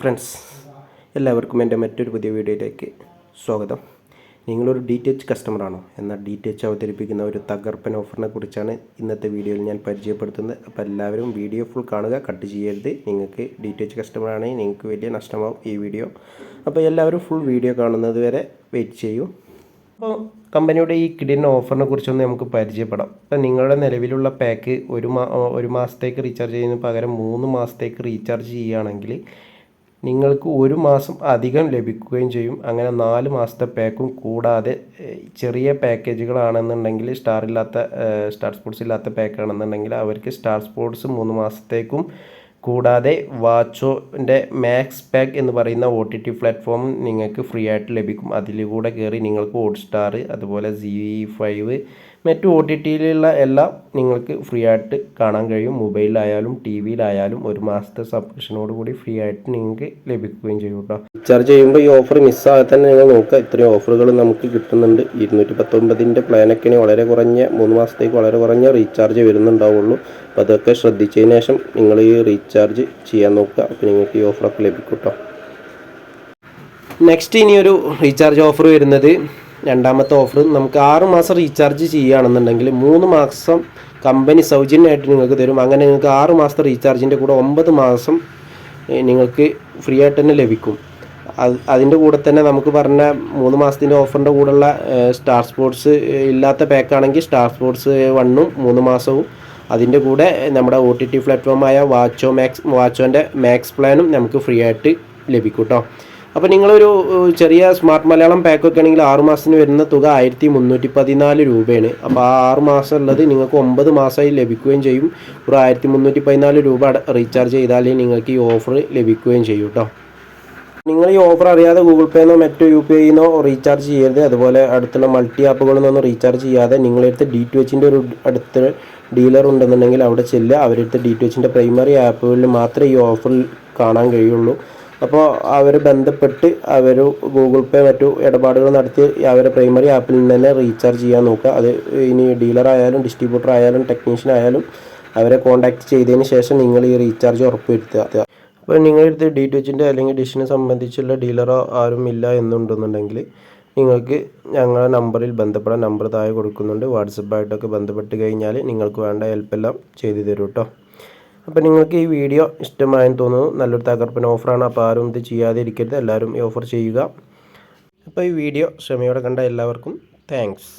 Friends, എല്ലാവർക്കും എൻ്റെ മറ്റൊരു പുതിയ വീഡിയോയിലേക്ക് സ്വാഗതം. നിങ്ങളൊരു DTH കസ്റ്റമറാണോ? എന്നാൽ DTH അവതരിപ്പിക്കുന്ന ഒരു തകർപ്പൻ ഓഫറിനെ കുറിച്ചാണ് ഇന്നത്തെ വീഡിയോയിൽ ഞാൻ പരിചയപ്പെടുത്തുന്നത്. അപ്പോൾ എല്ലാവരും വീഡിയോ ഫുൾ കാണുക, കട്ട് ചെയ്യരുത്. നിങ്ങൾക്ക് DTH കസ്റ്റമറാണെങ്കിൽ നിങ്ങൾക്ക് വലിയ നഷ്ടമാവും ഈ വീഡിയോ. അപ്പോൾ എല്ലാവരും ഫുൾ വീഡിയോ കാണുന്നത് വരെ വെയിറ്റ് ചെയ്യൂ. അപ്പോൾ കമ്പനിയുടെ ഈ കിടിലൻ ഓഫറിനെ കുറിച്ചൊന്ന് നമുക്ക് പരിചയപ്പെടാം. അപ്പോൾ നിങ്ങളുടെ നിലവിലുള്ള പാക്ക് ഒരു മാസത്തേക്ക് റീചാർജ് ചെയ്യുന്നതിന് പകരം 3 മാസത്തേക്ക് റീചാർജ് ചെയ്യുകയാണെങ്കിൽ നിങ്ങൾക്ക് 1 മാസം അധികം ലഭിക്കുകയും ചെയ്യും. അങ്ങനെ 4 മാസത്തെ പാക്കും കൂടാതെ ചെറിയ പാക്കേജുകളാണെന്നുണ്ടെങ്കിൽ സ്റ്റാർ സ്പോർട്സ് ഇല്ലാത്ത പാക്കാണെന്നുണ്ടെങ്കിൽ അവർക്ക് സ്റ്റാർ സ്പോർട്സ് 3 മാസത്തേക്കും കൂടാതെ വാച്ചോൻ്റെ മാക്സ് പാക്ക് എന്ന് പറയുന്ന OTT പ്ലാറ്റ്ഫോം നിങ്ങൾക്ക് ഫ്രീ ആയിട്ട് ലഭിക്കും. അതിലൂടെ കയറി നിങ്ങൾക്ക് ഹോട്ട്സ്റ്റാർ, അതുപോലെ ZEE5 മറ്റു OTTയിലുള്ള എല്ലാം നിങ്ങൾക്ക് ഫ്രീ ആയിട്ട് കാണാൻ കഴിയും. മൊബൈലിലായാലും TVയിലായാലും 1 മാസത്തെ സബ്സ്ക്രിപ്ഷനോട് കൂടി ഫ്രീ ആയിട്ട് നിങ്ങൾക്ക് ലഭിക്കുകയും ചെയ്യും കേട്ടോ. റീചാർജ് ചെയ്യുമ്പോൾ ഈ ഓഫർ മിസ്സാകാതെ തന്നെ നിങ്ങൾ നോക്കുക. ഇത്രയും ഓഫറുകൾ നമുക്ക് കിട്ടുന്നുണ്ട്. 219ൻ്റെ പ്ലാനൊക്കെ വളരെ കുറഞ്ഞ 3 മാസത്തേക്ക് വളരെ കുറഞ്ഞ റീചാർജ് വരുന്നുണ്ടാവുള്ളൂ. അപ്പോൾ അതൊക്കെ ശ്രദ്ധിച്ചതിന് ശേഷം നിങ്ങൾ ഈ റീചാർജ് ചെയ്യാൻ നോക്കുക. അപ്പോൾ നിങ്ങൾക്ക് ഈ ഓഫറൊക്കെ ലഭിക്കും കേട്ടോ. നെക്സ്റ്റ് ഇനിയൊരു റീചാർജ് ഓഫർ വരുന്നത്, രണ്ടാമത്തെ ഓഫർ നമുക്ക് 6 മാസം റീചാർജ് ചെയ്യുകയാണെന്നുണ്ടെങ്കിൽ 3 മാസം കമ്പനി സൗജന്യമായിട്ട് നിങ്ങൾക്ക് തരും. അങ്ങനെ നിങ്ങൾക്ക് 6 മാസത്തെ റീചാർജിൻ്റെ കൂടെ 9 മാസം നിങ്ങൾക്ക് ഫ്രീ ആയിട്ട് തന്നെ ലഭിക്കും. അതിൻ്റെ കൂടെ തന്നെ നമുക്ക് പറഞ്ഞ 3 മാസത്തിൻ്റെ ഓഫറിൻ്റെ കൂടെയുള്ള സ്റ്റാർ സ്പോർട്സ് ഇല്ലാത്ത പാക്കാണെങ്കിൽ സ്റ്റാർ സ്പോർട്സ് 1ഉം 3 മാസവും, അതിൻ്റെ കൂടെ നമ്മുടെ OTT പ്ലാറ്റ്ഫോമായ വാച്ചോൻ്റെ മാക്സ് പ്ലാനും നമുക്ക് ഫ്രീ ആയിട്ട് ലഭിക്കും കേട്ടോ. അപ്പോൾ നിങ്ങളൊരു ചെറിയ സ്മാർട്ട് മലയാളം പാക്കൊക്കെ ആണെങ്കിൽ 6 മാസത്തിന് വരുന്ന തുക 1314 രൂപയാണ്. അപ്പോൾ ആ 6 മാസം ഉള്ളത് നിങ്ങൾക്ക് 9 മാസമായി ലഭിക്കുകയും ചെയ്യും. ഒരു 1314 രൂപ റീചാർജ് ചെയ്താൽ നിങ്ങൾക്ക് ഈ ഓഫർ ലഭിക്കുകയും ചെയ്യും കേട്ടോ. നിങ്ങൾ ഈ ഓഫർ അറിയാതെ ഗൂഗിൾ പേന്നോ മറ്റോ UPIന്നോ റീചാർജ് ചെയ്യരുത്. അതുപോലെ അടുത്തുള്ള മൾട്ടി ആപ്പുകളിൽ നിന്നൊന്നും റീചാർജ് ചെയ്യാതെ നിങ്ങളെടുത്ത് DTHൻ്റെ ഒരു അടുത്ത് ഡീലർ ഉണ്ടെന്നുണ്ടെങ്കിൽ അവിടെ ചെല്ലുക. അവരെടുത്ത് DTHൻ്റെ പ്രൈമറി ആപ്പുകളിൽ മാത്രമേ ഈ ഓഫർ കാണാൻ കഴിയുള്ളൂ. അപ്പോൾ അവർ ബന്ധപ്പെട്ട് അവർ ഗൂഗിൾ പേ മറ്റു ഇടപാടുകൾ നടത്തി അവരുടെ പ്രൈമറി ആപ്പിൽ നിന്ന് തന്നെ റീചാർജ് ചെയ്യാൻ നോക്കുക. അത് ഇനി ഡീലറായാലും ഡിസ്ട്രിബ്യൂട്ടർ ആയാലും ടെക്നീഷ്യൻ ആയാലും അവരെ കോൺടാക്ട് ചെയ്തതിന് ശേഷം നിങ്ങൾ ഈ റീചാർജ് ഉറപ്പുവരുത്തുക. അപ്പോൾ നിങ്ങളടുത്ത് DTHൻ്റെ അല്ലെങ്കിൽ ഡിഷിനെ സംബന്ധിച്ചുള്ള ഡീലറോ ആരും ഇല്ല എന്നുണ്ടെന്നുണ്ടെങ്കിൽ നിങ്ങൾക്ക് ഞങ്ങളുടെ നമ്പറിൽ ബന്ധപ്പെടാൻ നമ്പർ താഴെ കൊടുക്കുന്നുണ്ട്. വാട്സപ്പായിട്ടൊക്കെ ബന്ധപ്പെട്ട് കഴിഞ്ഞാൽ നിങ്ങൾക്ക് വേണ്ട ഹെൽപ്പെല്ലാം ചെയ്തു തരും കേട്ടോ. അപ്പോൾ നിങ്ങൾക്ക് ഈ വീഡിയോ ഇഷ്ടമായെന്ന് തോന്നുന്നു. നല്ലൊരു തകർപ്പൻ ഓഫറാണ്. അപ്പോൾ ആരും ഇത് ചെയ്യാതെ ഇരിക്കരുത്, എല്ലാവരും ഈ ഓഫർ ചെയ്യുക. അപ്പോൾ ഈ വീഡിയോ ക്ഷമയോടെ കണ്ട എല്ലാവർക്കും താങ്ക്സ്.